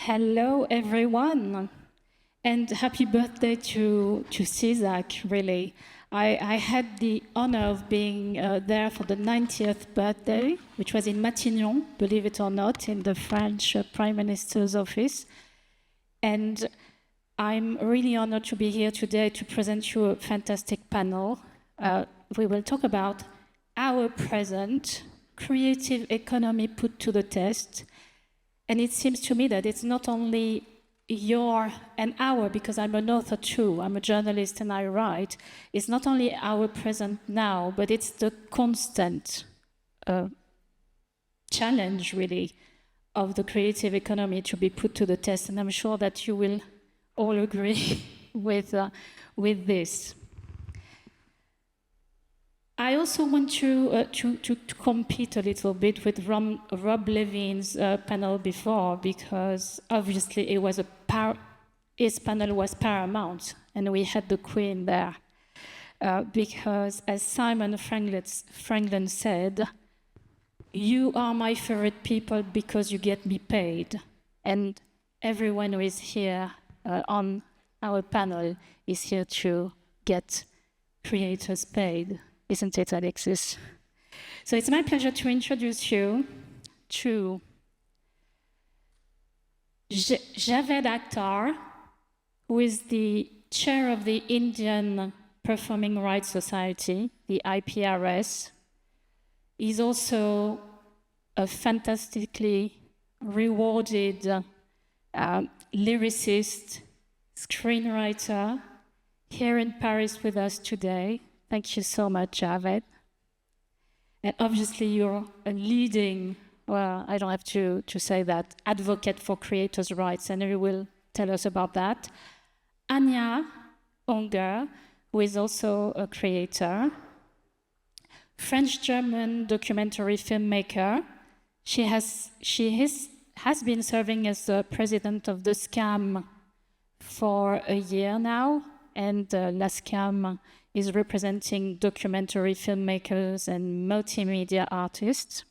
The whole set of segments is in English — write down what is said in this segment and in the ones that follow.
Hello, everyone, and happy birthday to CISAC, really. I had the honor of being there for the 90th birthday, which was in Matignon, believe it or not, in the French Prime Minister's office. And I'm really honored to be here today to present you a fantastic panel. We will talk about our present, creative economy put to the test. And it seems to me that it's not only your and our, because I'm an author too, I'm a journalist and I write, it's not only our present now, but it's the constant challenge, really, of the creative economy to be put to the test. And I'm sure that you will all agree with this. I also want to compete a little bit with Rob Levin's panel before, because obviously his panel was paramount, and we had the Queen there. Because as Simon Franklin said, you are my favorite people because you get me paid. And everyone who is here on our panel is here to get creators paid. Isn't it, Alexis? So it's my pleasure to introduce you to Javed Akhtar, who is the chair of the Indian Performing Rights Society, the IPRS. He's also a fantastically rewarded lyricist, screenwriter, here in Paris with us today. Thank you so much, Javed. And obviously you're a leading, well, I don't have to say that, advocate for creators' rights, and you will tell us about that. Anja Unger, who is also a creator, French-German documentary filmmaker. She has been serving as the president of the SCAM for a year now, and La SCAM is representing documentary filmmakers and multimedia artists.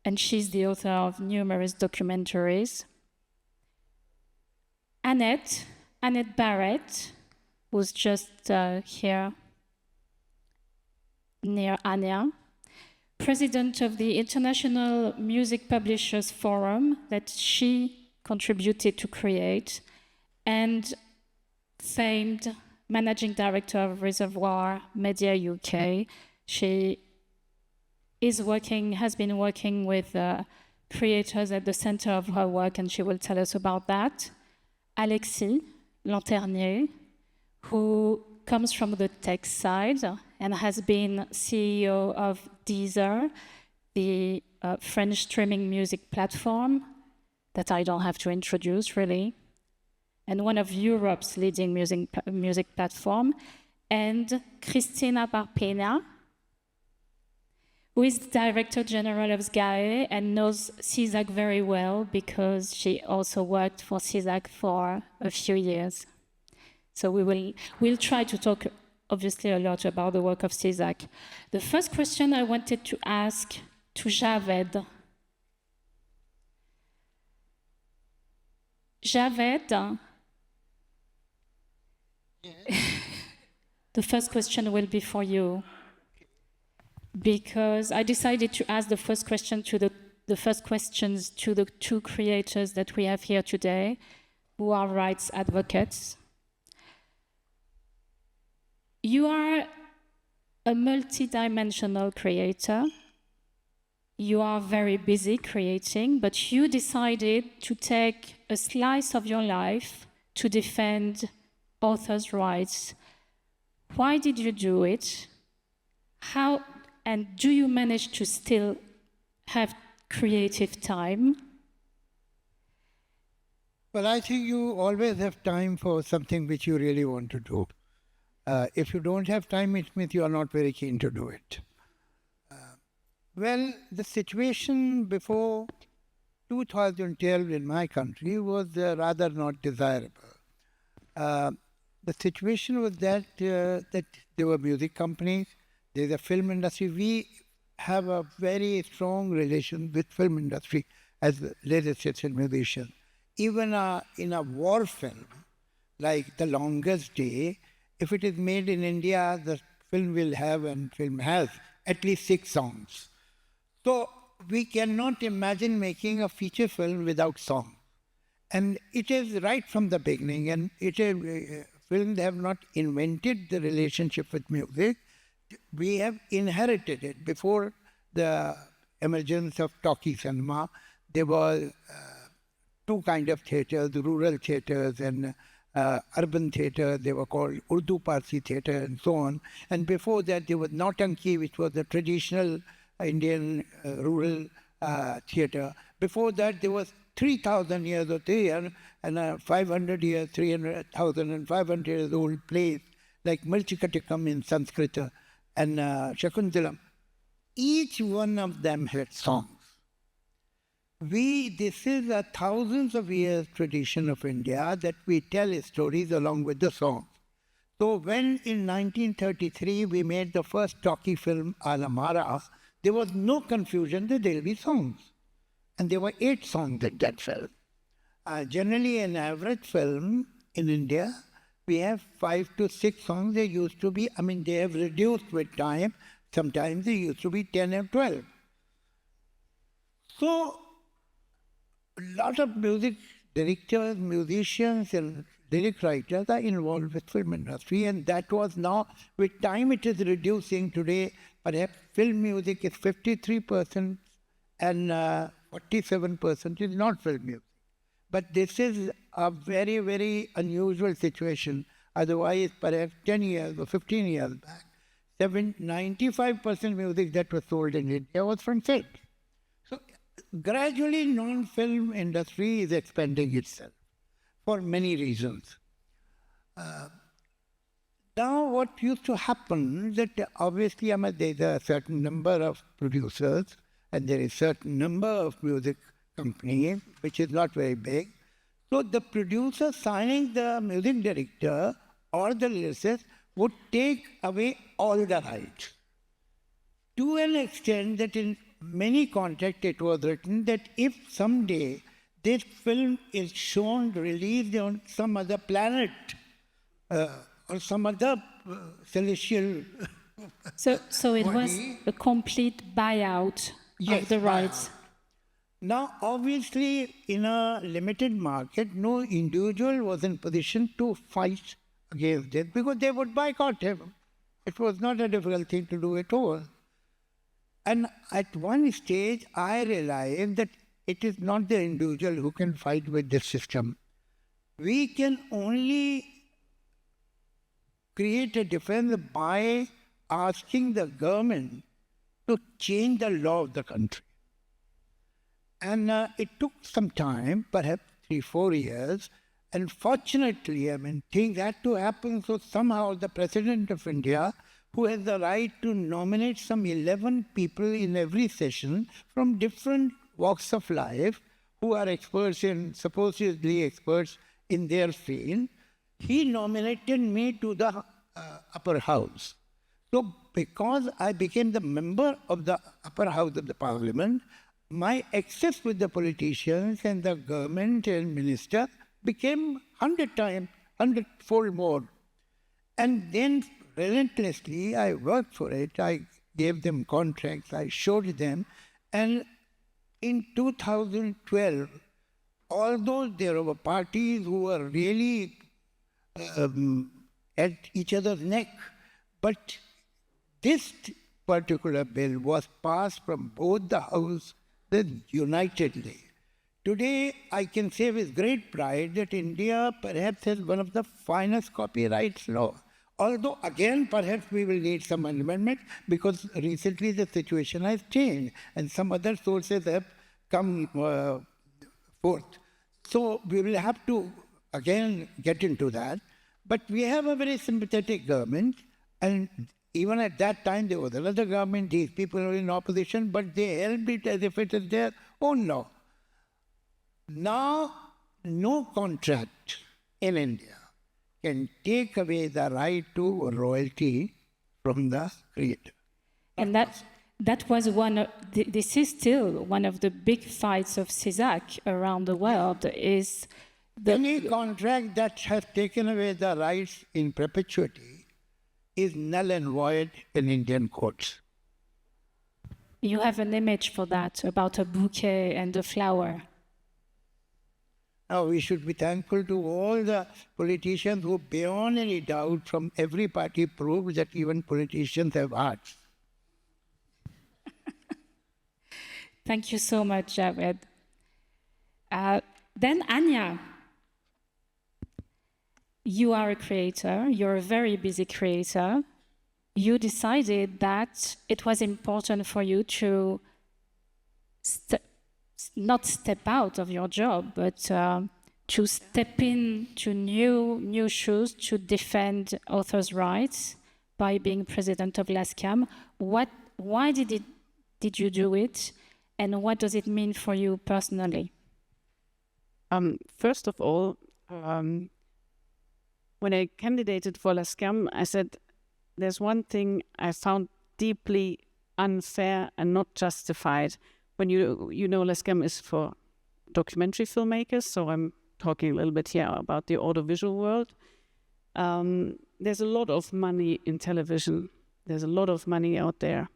And she's the author of numerous documentaries. Annette Barrett, who's just here near Anja, president of the International Music Publishers Forum that she contributed to create, and famed managing director of Reservoir Media UK. She has been working with creators at the center of her work, and she will tell us about that. Alexis, Lanternier, who comes from the tech side and has been CEO of Deezer, the French streaming music platform that I don't have to introduce, really, and one of Europe's leading music platform, and Cristina Perpiñá, who is the Director General of SGAE and knows CISAC very well because she also worked for CISAC for a few years. So we'll try to talk obviously a lot about the work of CISAC. The first question I wanted to ask to Javed. Javed, the first question will be for you, because I decided to ask the first questions to the two creators that we have here today, who are rights advocates. You are a multi-dimensional creator. You are very busy creating, but you decided to take a slice of your life to defend authors' rights. Why did you do it? How, and do you manage to still have creative time? Well, I think you always have time for something which you really want to do. If you don't have time, it means you are not very keen to do it. Well, the situation before 2012 in my country was rather not desirable. The situation was that there were music companies, there's a film industry. We have a very strong relation with film industry as legislative musicians. Even in a war film, like The Longest Day, if it is made in India, the film will have, and film has, at least 6 songs. So we cannot imagine making a feature film without song. And it is right from the beginning, and films have not invented the relationship with music. We have inherited it. Before the emergence of talkie cinema, there were 2 kinds of theatres, rural theatres and urban theatre. They were called Urdu Parsi theatre and so on. And before that, there was Nautanki, which was the traditional Indian rural theatre. Before that, there was 3,000 years of theatre and 500 years, 300,000 and 500 years old plays like Milchikatikam in Sanskrit and Shakuntalam. Each one of them had songs. This is a thousands of years tradition of India that we tell stories along with the songs. So when in 1933 we made the first talkie film, Alamara, there was no confusion that there will be songs. And there were 8 songs in that film. Generally, an average film in India, we have 5 to 6 songs. They used to be, they have reduced with time. Sometimes they used to be 10 or 12. So, a lot of music directors, musicians, and lyric writers are involved with film industry, and that was now, with time it is reducing. Today, perhaps film music is 53% and 47% is not film music. But this is a very, very unusual situation. Otherwise, perhaps 10 years or 15 years back, 95% music that was sold in India was from film. So gradually, non-film industry is expanding itself for many reasons. Now, what used to happen that obviously there is a certain number of producers and there is a certain number of music companies, which is not very big. So the producer signing the music director or the lyricist would take away all the rights. To an extent that in many contracts it was written that if someday this film is shown, released on some other planet or some other celestial So it was a complete buyout of the rights. Buyout. Now, obviously, in a limited market, no individual was in position to fight against it because they would boycott him. It was not a difficult thing to do at all. And at one stage, I realized that it is not the individual who can fight with this system. We can only create a defense by asking the government to change the law of the country. And it took some time, perhaps 3-4 years. And fortunately, things had to happen. So somehow the President of India, who has the right to nominate some 11 people in every session from different walks of life, who are supposedly experts in their field, he nominated me to the upper house. So because I became the member of the upper house of the parliament, my access with the politicians and the government and minister became 100-fold more. And then relentlessly, I worked for it. I gave them contracts. I showed them. And in 2012, although there were parties who were really at each other's neck, but this particular bill was passed from both the houses unitedly. Today, I can say with great pride that India perhaps has one of the finest copyright laws. Although, again, perhaps we will need some amendment because recently the situation has changed and some other sources have come forth. So we will have to, again, get into that. But we have a very sympathetic government, and even at that time there was another government, these people were in opposition, but they held it as if it is their own law. Now, no contract in India can take away the right to royalty from the creator. And that was this is still one of the big fights of CISAC around the world, is any contract that has taken away the rights in perpetuity is null and void in Indian courts. You have an image for that, about a bouquet and a flower. Now, we should be thankful to all the politicians who, beyond any doubt, from every party, prove that even politicians have hearts. Thank you so much, Javed. Then Anja, you are a creator, you're a very busy creator. You decided that it was important for you to not step out of your job, but to step into new shoes to defend authors' rights by being president of LASCAM. Why did you do it, and what does it mean for you personally? First of all, when I candidated for LASCAM, I said, there's one thing I found deeply unfair and not justified. When you know LASCAM is for documentary filmmakers, so I'm talking a little bit here about the audiovisual world. There's a lot of money in television. There's a lot of money out there.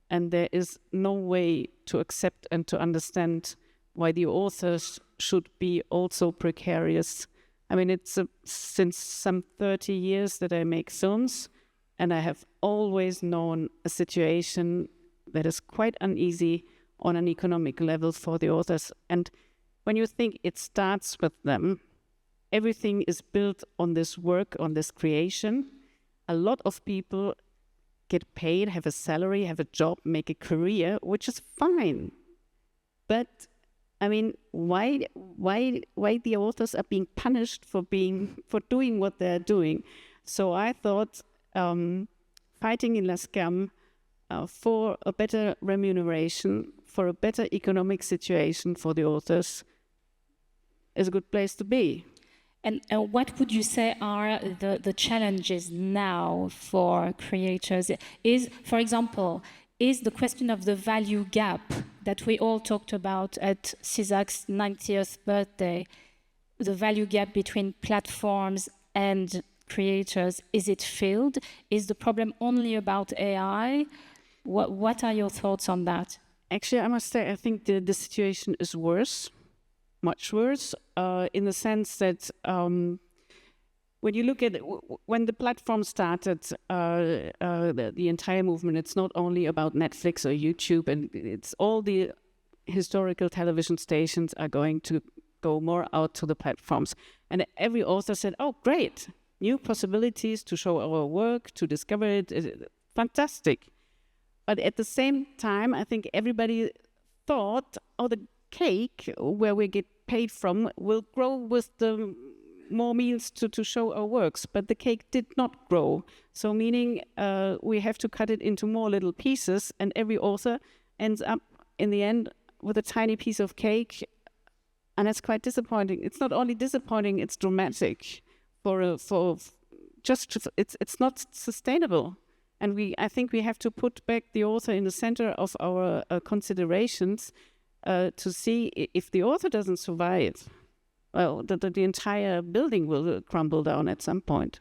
And there is no way to accept and to understand why the authors should be also precarious. I mean, it's since some 30 years that I make films, and I have always known a situation that is quite uneasy on an economic level for the authors. And when you think it starts with them, everything is built on this work, on this creation. A lot of people get paid, have a salary, have a job, make a career, which is fine. But I mean, why the authors are being punished for doing what they're doing? So I thought fighting in LASCAM for a better remuneration, for a better economic situation for the authors is a good place to be. And what would you say are the challenges now for creators? For example, is the question of the value gap that we all talked about at CISAC's 90th birthday, the value gap between platforms and creators, is it filled? Is the problem only about AI? What are your thoughts on that? Actually, I must say, I think the situation is worse, much worse, in the sense that when you look at when the platform started, the entire movement, it's not only about Netflix or YouTube, and it's all the historical television stations are going to go more out to the platforms. And every author said, oh, great, new possibilities to show our work, to discover it, fantastic. But at the same time, I think everybody thought, oh, the cake where we get paid from will grow with the more meals to show our works. But the cake did not grow. So meaning we have to cut it into more little pieces, and every author ends up in the end with a tiny piece of cake. And that's quite disappointing. It's not only disappointing, it's dramatic. It's not sustainable. And I think we have to put back the author in the center of our considerations to see if the author doesn't survive, well, the entire building will crumble down at some point.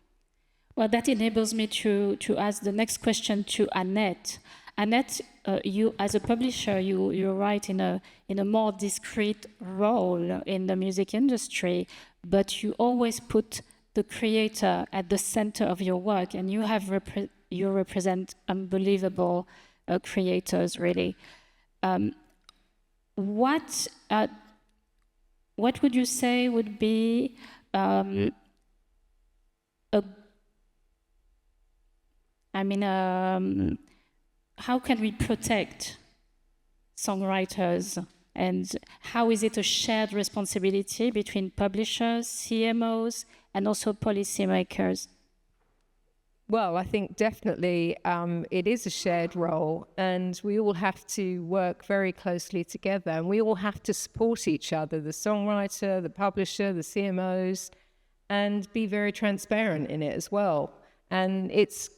Well, that enables me to ask the next question to Annette. Annette, you as a publisher, you write in a more discreet role in the music industry, but you always put the creator at the center of your work, and you represent unbelievable creators, really. What would you say would be how can we protect songwriters, and how is it a shared responsibility between publishers, CMOs, and also policymakers? Well, I think definitely it is a shared role, and we all have to work very closely together, and we all have to support each other, the songwriter, the publisher, the CMOs, and be very transparent in it as well. And it's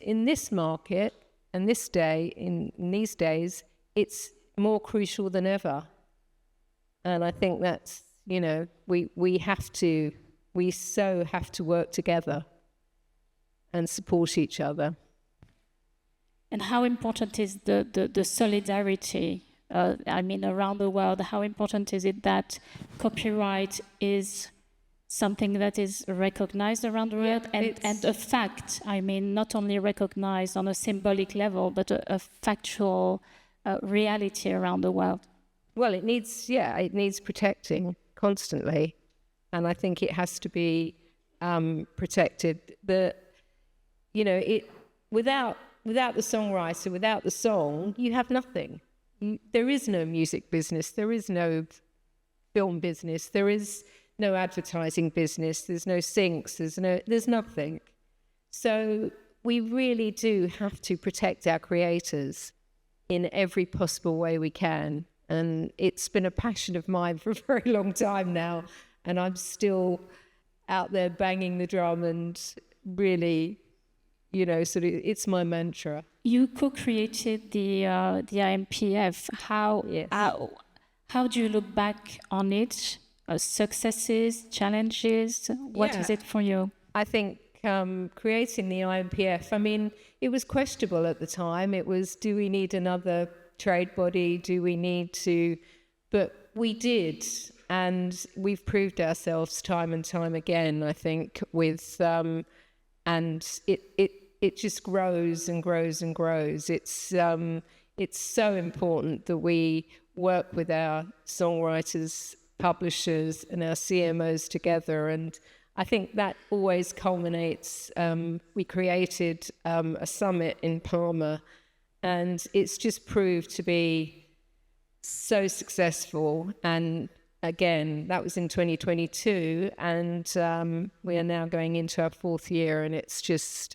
in this market, And in these days, it's more crucial than ever. And I think that's, we so have to work together and support each other. And how important is the solidarity? Around the world, how important is it that copyright is something that is recognized around the world and a fact? Not only recognized on a symbolic level, but a factual reality around the world. Well, it needs protecting constantly, and I think it has to be protected. Without the songwriter, without the song, you have nothing. There is no music business. There is no film business. There is no advertising business. There's no syncs. There's nothing. So we really do have to protect our creators in every possible way we can. And it's been a passion of mine for a very long time now. And I'm still out there banging the drum and really, it's my mantra. You co-created the IMPF. How do you look back on it? Successes, challenges? What is it for you? I think creating the IMPF, it was questionable at the time. It was, do we need another trade body? Do we need to? But we did. And we've proved ourselves time and time again, I think, with, and it just grows and grows and grows. It's so important that we work with our songwriters, publishers, and our CMOs together. And I think that always culminates. We created a summit in Parma, and it's just proved to be so successful. And again, that was in 2022, and we are now going into our 4th year, and it's just,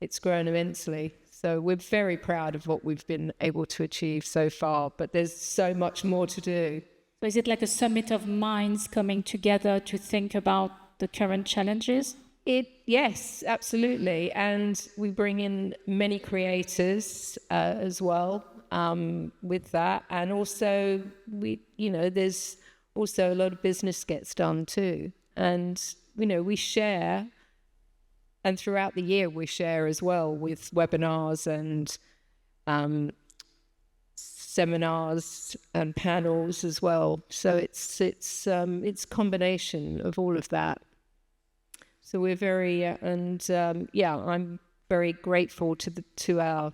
it's grown immensely. So we're very proud of what we've been able to achieve so far, but there's so much more to do. So is it like a summit of minds coming together to think about the current challenges? Yes, absolutely. And we bring in many creators as well. With that, and also there's also a lot of business gets done too, and we share, and throughout the year we share as well with webinars and seminars and panels as well. So it's a combination of all of that. So we're very I'm very grateful to our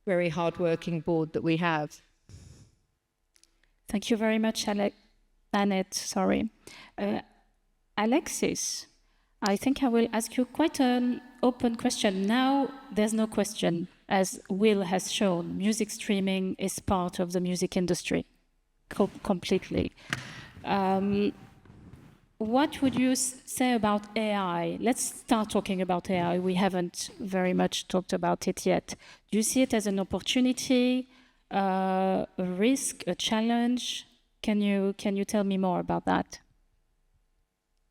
very hard-working board that we have. Thank you very much, Annette. Alexis, I think I will ask you quite an open question. Now, there's no question. As Will has shown, music streaming is part of the music industry completely. What would you say about AI? Let's start talking about AI. We haven't very much talked about it yet. Do you see it as an opportunity, a risk, a challenge? Can you tell me more about that?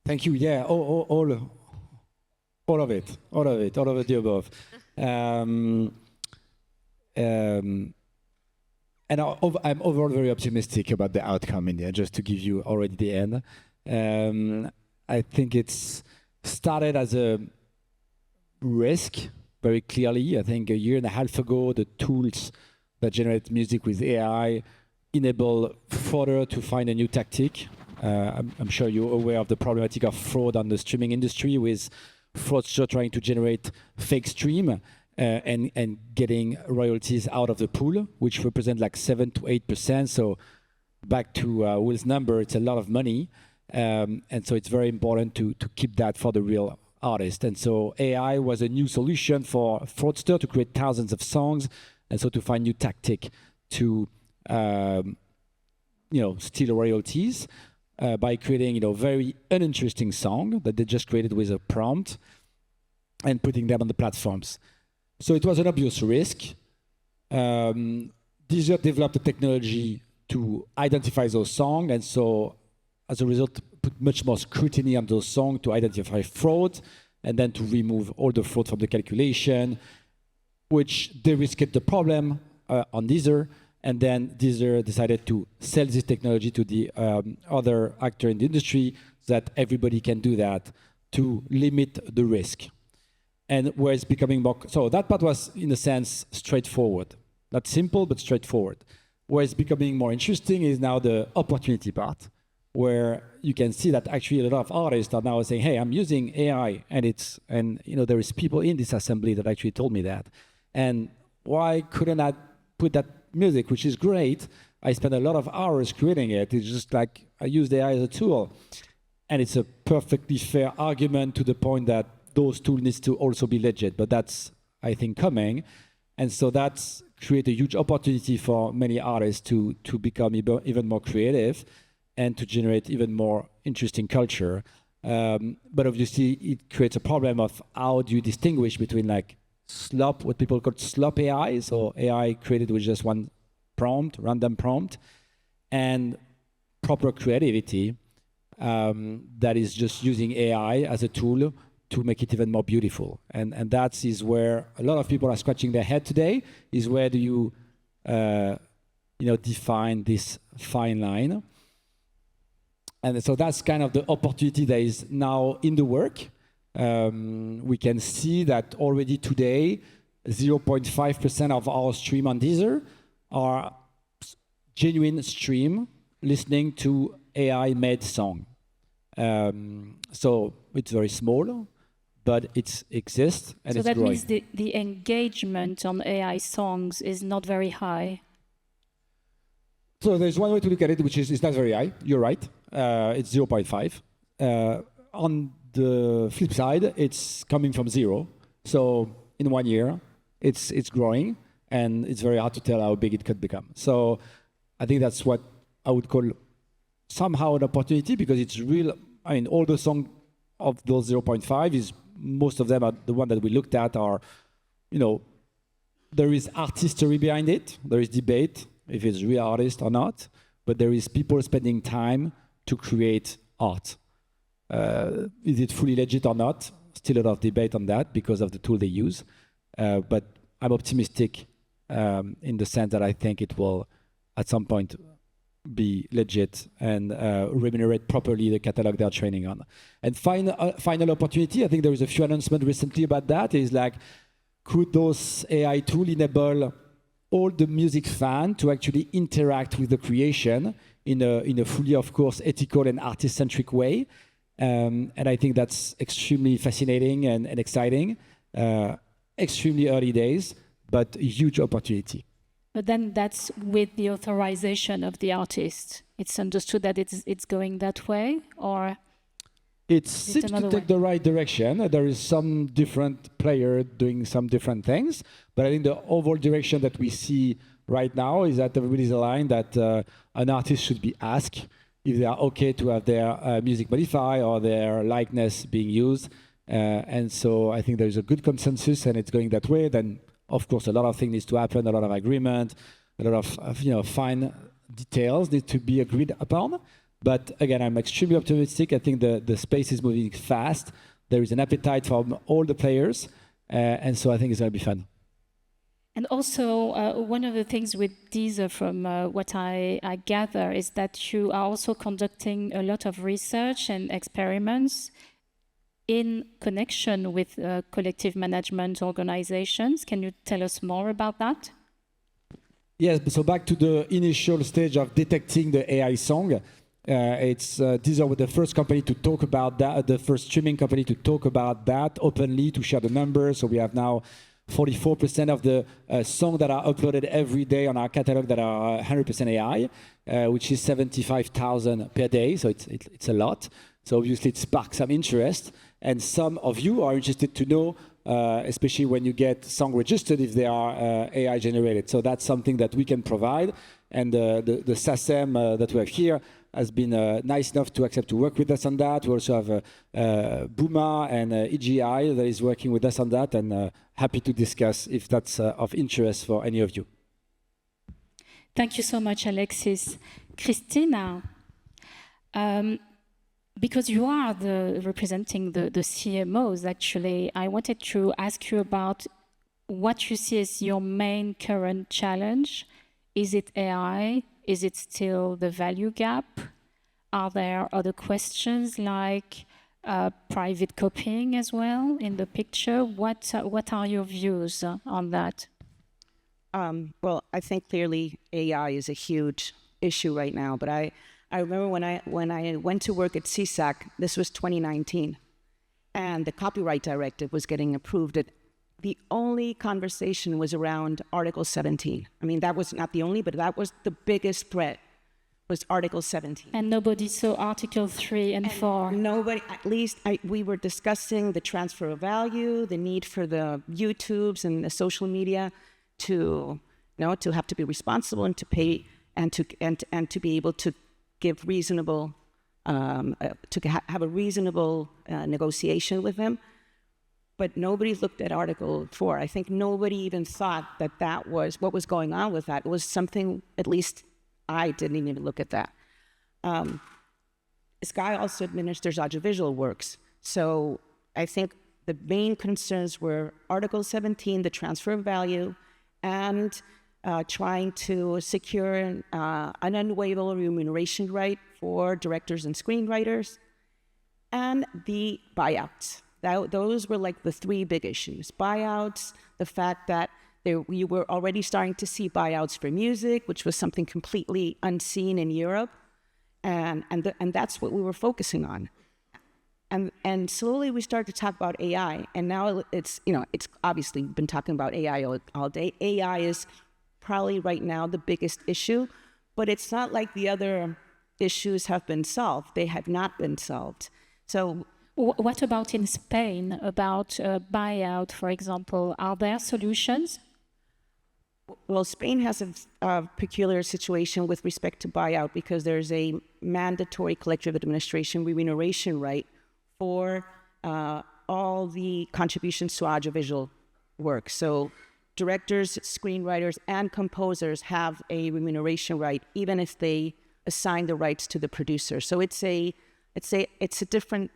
Thank you. Yeah, all of it, all of the above. And I'm overall very optimistic about the outcome in the end, just to give you already the end. I think it's started as a risk, very clearly. I think a year and a half ago, the tools that generate music with AI enable fraudster to find a new tactic. I'm sure you're aware of the problematic of fraud on the streaming industry, with fraudsters trying to generate fake stream and getting royalties out of the pool, which represent like 7 to 8%. So back to Will's number, it's a lot of money. And so it's very important to keep that for the real artist. And so AI was a new solution for fraudster to create thousands of songs, and so to find new tactic to steal royalties by creating very uninteresting song that they just created with a prompt and putting them on the platforms. So it was an obvious risk. Deezer developed a technology to identify those songs, and so as a result, put much more scrutiny on those songs to identify fraud, and then to remove all the fraud from the calculation. which de-risked the problem on Deezer, and then Deezer decided to sell this technology to the other actor in the industry so that everybody can do that to limit the risk. And where it's becoming more, so that part was, in a sense, straightforward. Not simple, but straightforward. Where it's becoming more interesting is now the opportunity part, where you can see that actually a lot of artists are now saying, hey, I'm using AI, and there is people in this assembly that actually told me that. And why couldn't I put that music, which is great? I spent a lot of hours creating it. It's just like I used AI as a tool. And it's a perfectly fair argument to the point that those tools need to also be legit. But that's, I think, coming. And so that's create a huge opportunity for many artists to become even more creative and to generate even more interesting culture. But obviously, it creates a problem of how do you distinguish between like slop, what people call slop AI, so AI created with just one prompt, random prompt, and proper creativity that is just using AI as a tool to make it even more beautiful. And that is where a lot of people are scratching their head today, is where do you define this fine line. And so that's kind of the opportunity that is now in the work. We can see that already today, 0.5% of our stream on Deezer are genuine stream listening to AI-made song. So it's very small, but it exists and it's growing. So that means the engagement on AI songs is not very high. So there's one way to look at it, which is it's not very high. You're right. It's 0.5. On the flip side, it's coming from zero. So in 1 year, it's growing, and it's very hard to tell how big it could become. So I think that's what I would call somehow an opportunity, because it's real. I mean, all the songs of those 0.5 is, most of them are the one that we looked at are, there is artistry behind it. There is debate if it's real artist or not, but there is people spending time to create art. Is it fully legit or not? Still a lot of debate on that because of the tool they use. But I'm optimistic in the sense that I think it will, at some point, be legit and remunerate properly the catalog they're training on. And final opportunity, I think there was a few announcements recently about that, is like, could those AI tools enable all the music fans to actually interact with the creation in a fully, of course, ethical and artist-centric way? And I think that's extremely fascinating and exciting. Extremely early days, but a huge opportunity. But then that's with the authorization of the artist. It's understood that it's going that way, or it seems to take the right direction. There is some different player doing some different things, but I think the overall direction that we see right now is that everybody's aligned that an artist should be asked if they are okay to have their music modified or their likeness being used. And so I think there is a good consensus, and it's going that way. Then, of course, a lot of things needs to happen, a lot of agreement, a lot of fine details need to be agreed upon. But again, I'm extremely optimistic. I think the space is moving fast. There is an appetite from all the players, and so I think it's going to be fun. And also, one of the things with Deezer, from what I gather, is that you are also conducting a lot of research and experiments in connection with collective management organizations. Can you tell us more about that? Yes, so back to the initial stage of detecting the AI song. Deezer was the first company to talk about that, the first streaming company to talk about that openly, to share the numbers. So we have now 44% of the songs that are uploaded every day on our catalog that are 100% AI, which is 75,000 per day. So it's a lot. So obviously it sparks some interest. And some of you are interested to know, especially when you get song registered, if they are AI generated. So that's something that we can provide. And the SACEM that we have here has been nice enough to accept to work with us on that. We also have Booma and EGI that is working with us on that, and happy to discuss if that's of interest for any of you. Thank you so much, Alexis. Cristina, because you are representing the CMOs, actually, I wanted to ask you about what you see as your main current challenge. Is it AI? Is it still the value gap? Are there other questions like private copying as well in the picture? What are your views on that? Well, I think clearly AI is a huge issue right now. But I remember when I went to work at CISAC, this was 2019, and the copyright directive was getting approved. The only conversation was around Article 17. I mean, that was not the only, but that was the biggest threat, was Article 17. And nobody saw Article 3 and 4. Nobody, at least we were discussing the transfer of value, the need for the YouTubes and the social media to have to be responsible and to pay and to be able to give reasonable, have a reasonable negotiation with them. But nobody looked at Article 4. I think nobody even thought that was what was going on with that. It was something, at least I didn't even look at that. Sky also administers audiovisual works. So I think the main concerns were Article 17, the transfer of value, and trying to secure an unwaivable remuneration right for directors and screenwriters, and the buyouts. Those were like the three big issues. Buyouts, the fact that we were already starting to see buyouts for music, which was something completely unseen in Europe, and that's what we were focusing on. And slowly we started to talk about AI, and now it's obviously been talking about AI all day. AI is probably right now the biggest issue, but it's not like the other issues have been solved. They have not been solved. So what about in Spain, about buyout, for example? Are there solutions? Well, Spain has a peculiar situation with respect to buyout because there's a mandatory collective administration remuneration right for all the contributions to audiovisual work. So directors, screenwriters, and composers have a remuneration right, even if they assign the rights to the producer. So it's a different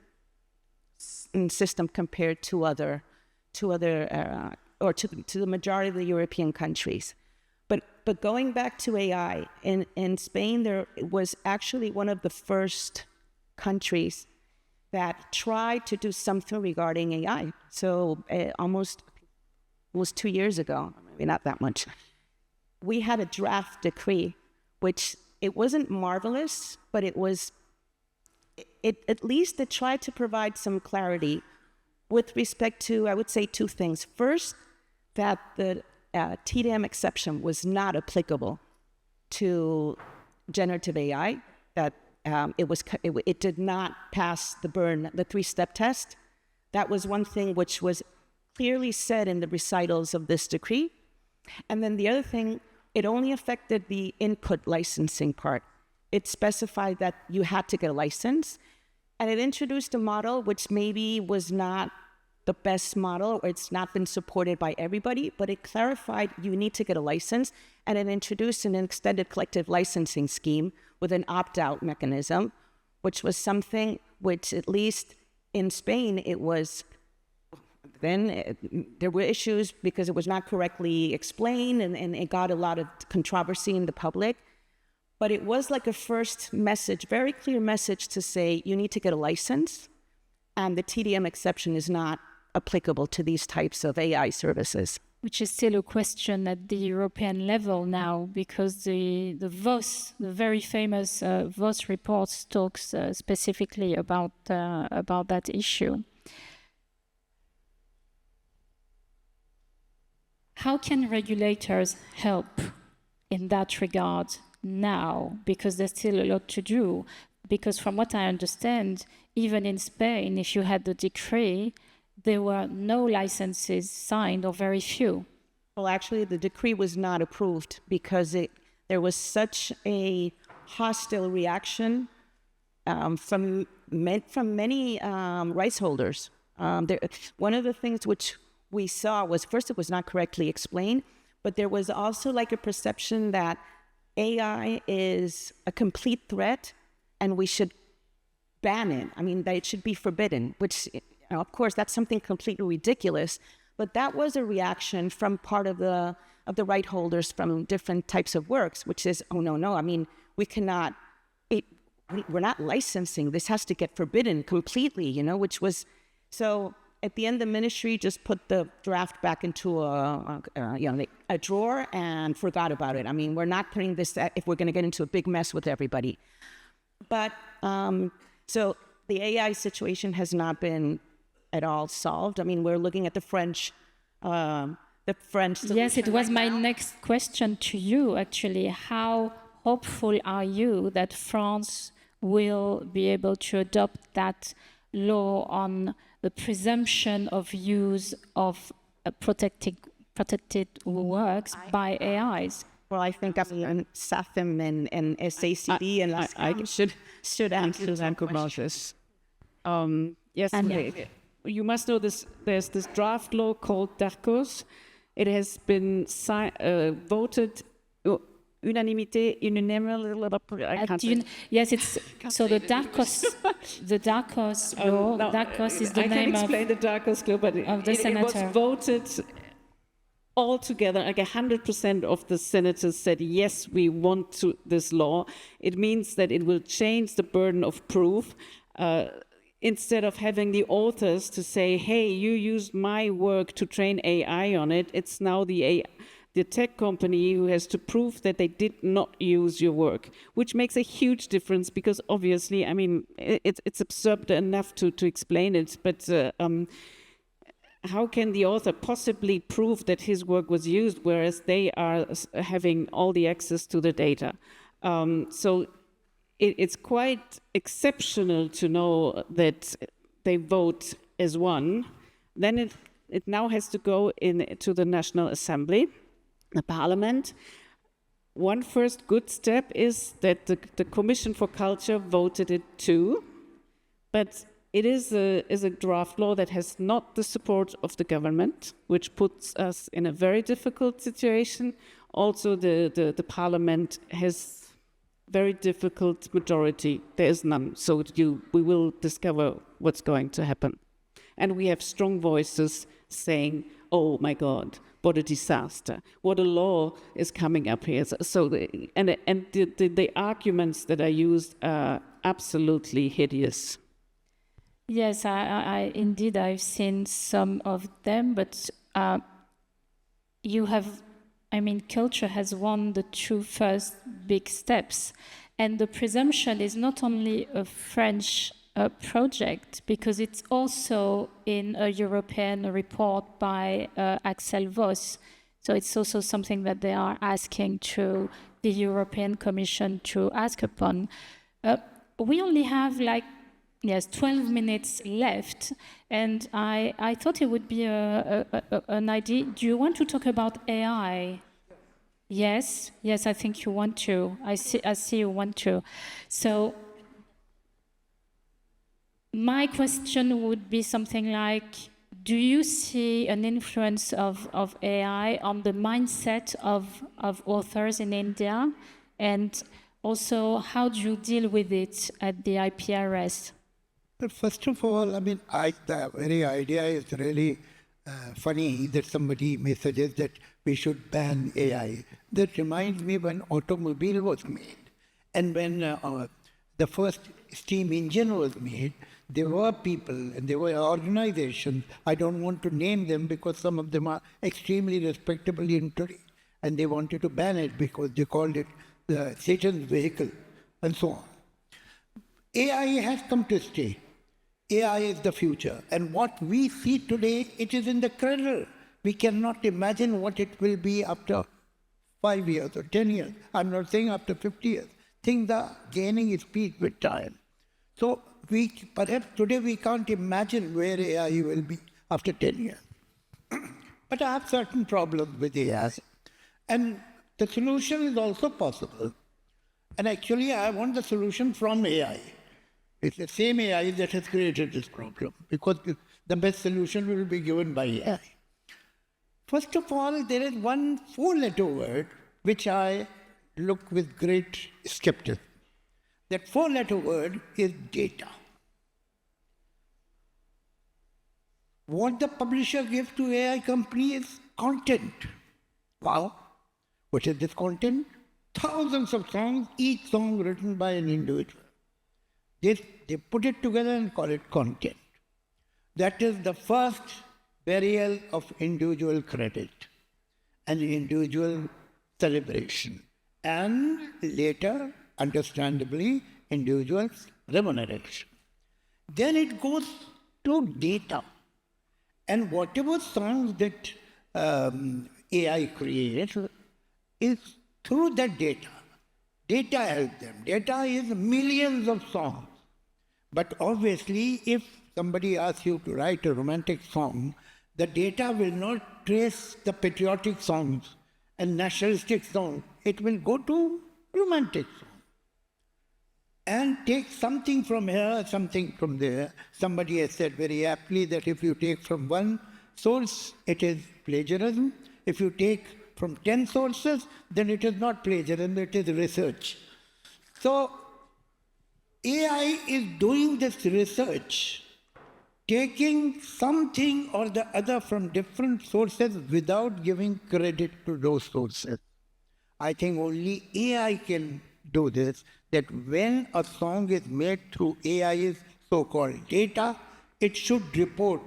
system compared to the majority of the European countries. But going back to AI, in Spain, there was actually one of the first countries that tried to do something regarding AI. So almost 2 years ago, maybe not that much, we had a draft decree, which it wasn't marvelous, but it at least it tried to provide some clarity with respect to, I would say, two things. First, that the TDM exception was not applicable to generative AI, that it did not pass the three-step test. That was one thing which was clearly said in the recitals of this decree. And then the other thing, it only affected the input licensing part. It specified that you had to get a license, and it introduced a model which maybe was not the best model, or it's not been supported by everybody, but it clarified you need to get a license, and it introduced an extended collective licensing scheme with an opt-out mechanism, which was something which, at least in Spain, it was, then there were issues because it was not correctly explained, and it got a lot of controversy in the public. But it was like a first message, very clear message to say you need to get a license, and the TDM exception is not applicable to these types of AI services. Which is still a question at the European level now, because the VOS, the very famous VOS report, talks specifically about that issue. How can regulators help in that regard now? Because there's still a lot to do. Because from what I understand, even in Spain, if you had the decree, there were no licenses signed, or very few. Well, actually, the decree was not approved because there was such a hostile reaction from many rights holders. One of the things which we saw was, first, it was not correctly explained, but there was also like a perception that AI is a complete threat and we should ban it. I mean, that it should be forbidden, which, of course, that's something completely ridiculous. But that was a reaction from part of the right holders from different types of works, which is, oh, no, I mean, we cannot, we're not licensing. This has to get forbidden completely, you know, which was, so at the end, the ministry just put the draft back into a drawer and forgot about it. I mean, we're not putting this, if we're going to get into a big mess with everybody. But, so the AI situation has not been at all solved. I mean, we're looking at the French Yes, it was my next question to you, actually. How hopeful are you that France will be able to adopt that law on the presumption of use of protected works by AIs? Well, I think SAFM and SACD and I should answer that question. Yes, you must know this. There's this draft law called DARCOS. It has been voted unanimité, yes, it's so the DARCOS law. No, DARCOS is the I name can't explain the DARCOS law, but of the it senator. was voted all together. Like 100% of the senators said yes, we want this law. It means that it will change the burden of proof. Instead of having the authors to say, hey, you used my work to train AI on it, it's now the tech company who has to prove that they did not use your work, which makes a huge difference because obviously, I mean, it's absurd enough to explain it, but how can the author possibly prove that his work was used, whereas they are having all the access to the data? So it's quite exceptional to know that they vote as one. Then it now has to go to the National Assembly, the Parliament. One first good step is that the Commission for Culture voted it too, but it is a draft law that has not the support of the government, which puts us in a very difficult situation. Also, the Parliament has very difficult majority. There is none. So we will discover what's going to happen. And we have strong voices saying, oh my God, what a disaster. What a law is coming up here. So the arguments that are used are absolutely hideous. Yes, I indeed, I've seen some of them, but you have, I mean, culture has won the two first big steps. And the presumption is not only a French project, because it's also in a European report by Axel Voss. So it's also something that they are asking to the European Commission to ask upon. We only have 12 minutes left, and I thought it would be an idea. Do you want to talk about AI? Yes, I think you want to. I see you want to. So my question would be something like, do you see an influence of AI on the mindset of authors in India? And also, how do you deal with it at the IPRS? But first of all, I mean, the very idea is really funny that somebody may suggest that we should ban AI. That reminds me when automobile was made, and when the first steam engine was made, there were people and there were organizations, I don't want to name them because some of them are extremely respectable in today, and they wanted to ban it because they called it the Satan's vehicle and so on. AI has come to stay. AI is the future. And what we see today, it is in the cradle. We cannot imagine what it will be after 5 years or 10 years. I'm not saying after 50 years. Things are gaining speed with time. So perhaps today we can't imagine where AI will be after 10 years. But I have certain problems with AI. And the solution is also possible. And actually, I want the solution from AI. It's the same AI that has created this problem, because the best solution will be given by AI. First of all, there is one 4-letter word which I look with great skepticism. That 4-letter word is data. What the publisher gives to AI company is content. Wow. What is this content? Thousands of songs, each song written by an individual. They put it together and call it content. That is the first burial of individual credit and individual celebration. And later, understandably, individual remuneration. Then it goes to data. And whatever songs that AI creates is through that data. Data helps them. Data is millions of songs. But obviously, if somebody asks you to write a romantic song, the data will not trace the patriotic songs and nationalistic songs. It will go to romantic songs. And take something from here, something from there. Somebody has said very aptly that if you take from one source, it is plagiarism. If you take from 10 sources, then it is not plagiarism, it is research. So AI is doing this research, taking something or the other from different sources without giving credit to those sources. I think only AI can do this, that when a song is made through AI's so-called data, it should report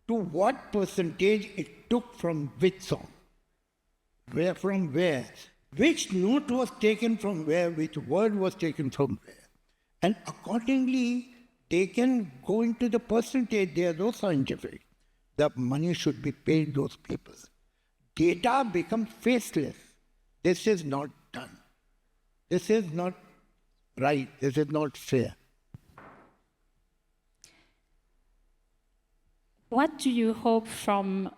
to what percentage it took from which song, where from where, which note was taken from where, which word was taken from where. And accordingly, they can go into the percentage. They are so scientific. The money should be paid those people. Data becomes faceless. This is not done. This is not right. This is not fair. What do you hope from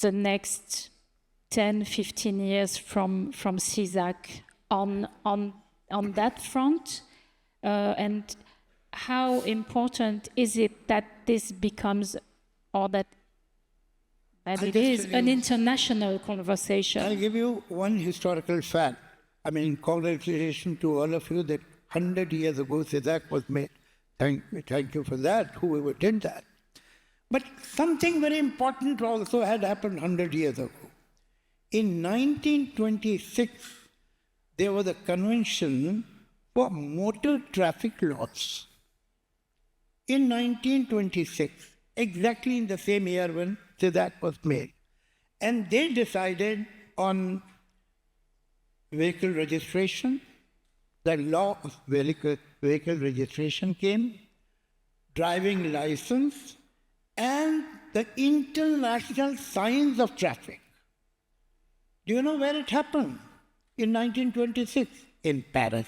the next 10, 15 years from CISAC on that front? And how important is it that this becomes, or that it is an international conversation? I'll give you one historical fact. I mean, congratulations to all of you that 100 years ago CISAC was made. Thank you for that, whoever did that. But something very important also had happened 100 years ago. In 1926, there was a convention for motor traffic laws. In 1926, exactly in the same year when CISAC was made. And they decided on vehicle registration. The law of vehicle registration came, driving license, and the international signs of traffic. Do you know where it happened? In 1926, in Paris.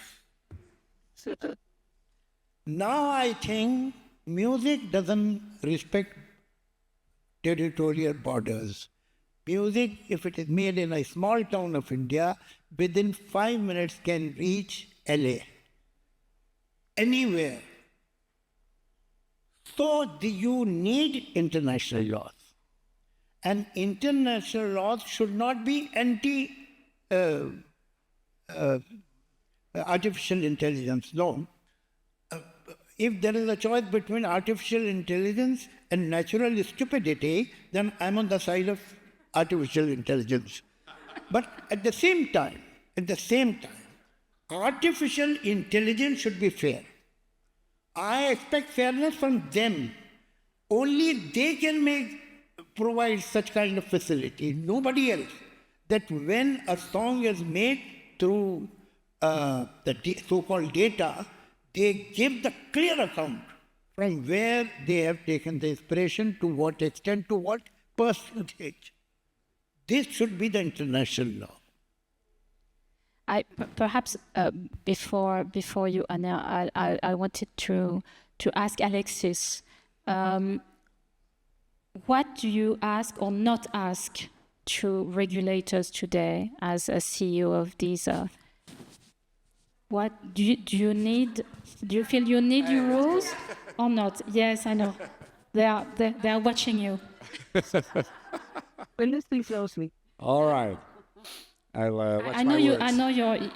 Now I think music doesn't respect territorial borders. Music, if it is made in a small town of India, within 5 minutes can reach LA. Anywhere. So you need international laws. And international laws should not be artificial intelligence. No. If there is a choice between artificial intelligence and natural stupidity, then I'm on the side of artificial intelligence. But at the same time, artificial intelligence should be fair. I expect fairness from them. Only they can provide such kind of facility, nobody else. That when a song is made through the so-called data, they give the clear account from where they have taken the inspiration, to what extent, to what percentage. This should be the international law. Perhaps before you, Anja, I wanted to ask Alexis, what do you ask or not ask to regulators today as a CEO of these? What do you need? Do you feel you need your rules or not? Yes, I know. They are watching you. We're listening closely. All right. I'll watch I know my you. words.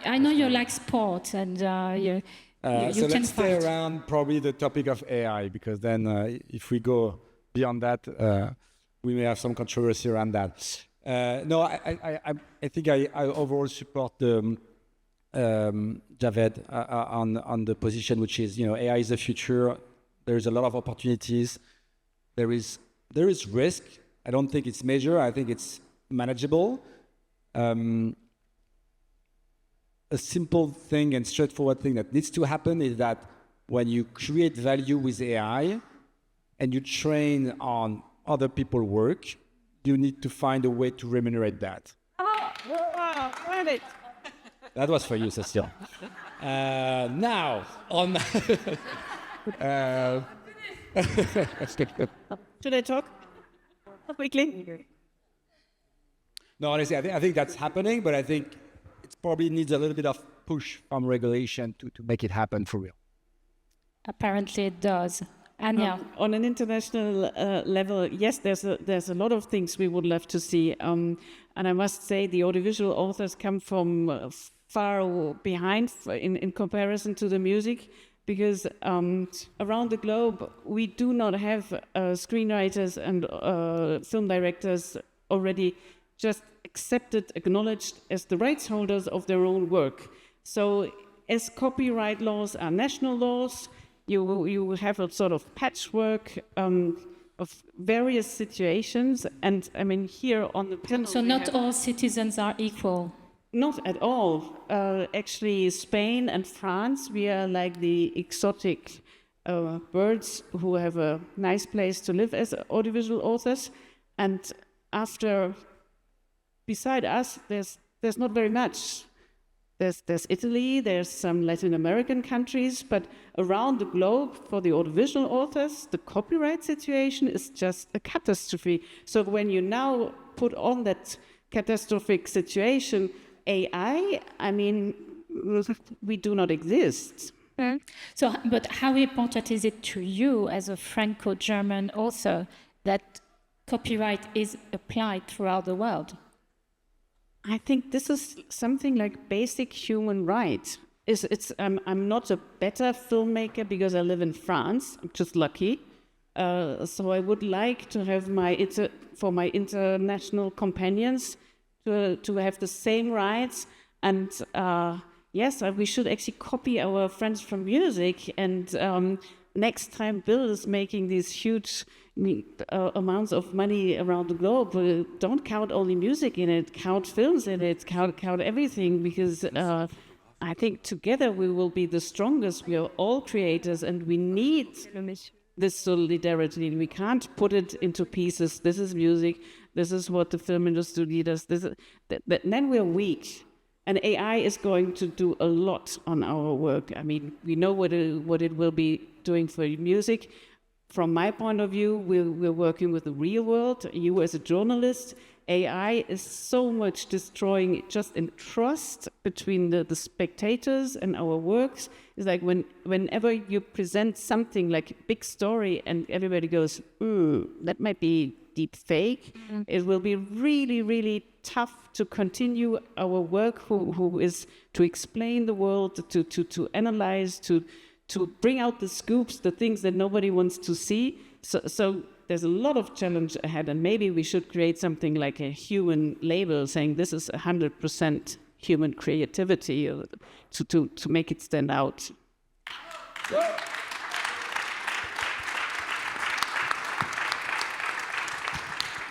I know you like sport, and you so can let's stay fight. around probably the topic of AI, because then if we go beyond that, we may have some controversy around that. No, I think I overall support the Javed on the position, which is, AI is the future. There is a lot of opportunities. There is risk. I don't think it's major. I think it's manageable. A simple thing and straightforward thing that needs to happen is that when you create value with AI and you train on other people's work, you need to find a way to remunerate that. That was for you, Cecile. Now, on... Should I talk quickly? No, honestly, I think that's happening, but I think it probably needs a little bit of push from regulation to make it happen for real. Apparently it does. Anja. On an international level, yes, there's a lot of things we would love to see. And I must say the audiovisual authors come from far behind in comparison to the music, because around the globe, we do not have screenwriters and film directors already just accepted, acknowledged as the rights holders of their own work. So as copyright laws are national laws, you have a sort of patchwork of various situations. And I mean, here on the panel... So not all citizens are equal? Not at all. Actually, Spain and France, we are like the exotic birds who have a nice place to live as audiovisual authors. And beside us, there's not very much. There's Italy, there's some Latin American countries, but around the globe, for the audiovisual authors, the copyright situation is just a catastrophe. So when you now put on that catastrophic situation, AI, I mean, we do not exist. So, but how important is it to you as a Franco-German author that copyright is applied throughout the world? I think this is something like basic human right. I'm not a better filmmaker because I live in France. I'm just lucky. So I would like to have for my international companions to have the same rights. And yes, we should actually copy our friends from music. And next time Bill is making these huge amounts of money around the globe, don't count only music in it, count films in it, count everything, because I think together we will be the strongest. We are all creators and we need this solidarity. We can't put it into pieces. This is music. This is what the film industry does. Then we're weak. And AI is going to do a lot on our work. I mean, we know what it will be doing for music. From my point of view, we're working with the real world. You as a journalist, AI is so much destroying just in trust between the spectators and our works. It's like whenever you present something like a big story and everybody goes, that might be deep fake, it will be really, really tough to continue our work, who is to explain the world, to analyze, to bring out the scoops, the things that nobody wants to see. So there's a lot of challenge ahead, and maybe we should create something like a human label saying this is 100% human creativity to make it stand out.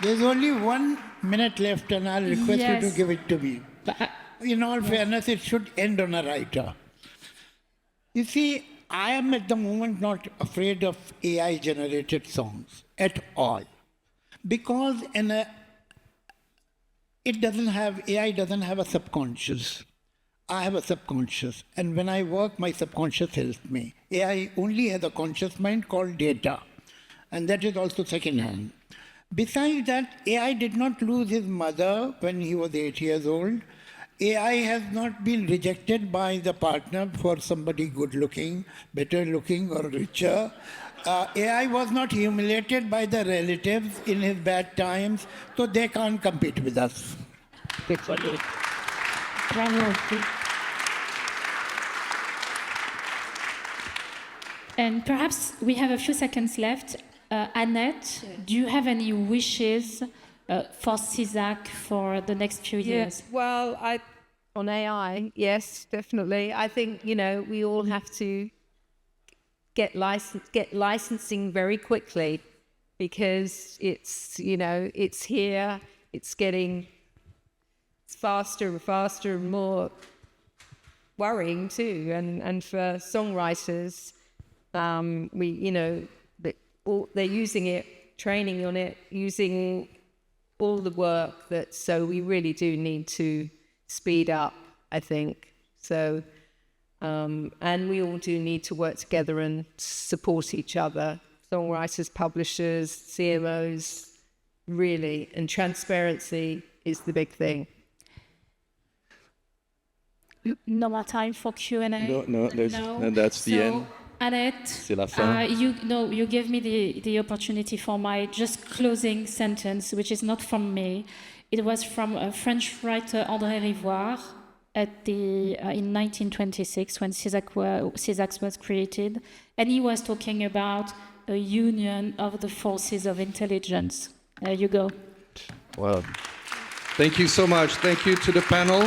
There's only 1 minute left, and I'll request you to give it to me. In all fairness, it should end on a writer. You see, I am at the moment not afraid of AI-generated songs at all, because AI doesn't have a subconscious. I have a subconscious, and when I work, my subconscious helps me. AI only has a conscious mind called data, and that is also second-hand. Besides that, AI did not lose his mother when he was 8 years old. AI has not been rejected by the partner for somebody good-looking, better-looking, or richer. AI was not humiliated by the relatives in his bad times, so they can't compete with us. And perhaps we have a few seconds left. Annette, do you have any wishes for CISAC for the next few years? Well, on AI, yes, definitely. I think, we all have to get licensing very quickly, because it's here, it's getting faster and faster and more worrying too. And for songwriters, they're using it, training on it, using all the work so we really do need to speed up, I think. So, and we all do need to work together and support each other, songwriters, publishers, CMOs, really, and transparency is the big thing. No more time for Q&A? No, that's the end. Annette, C'est la fin. you gave me the opportunity for my just closing sentence, which is not from me. It was from a French writer, André Rivoire, in 1926, when CISAC was created, and he was talking about a union of the forces of intelligence. There you go. Well, thank you so much. Thank you to the panel.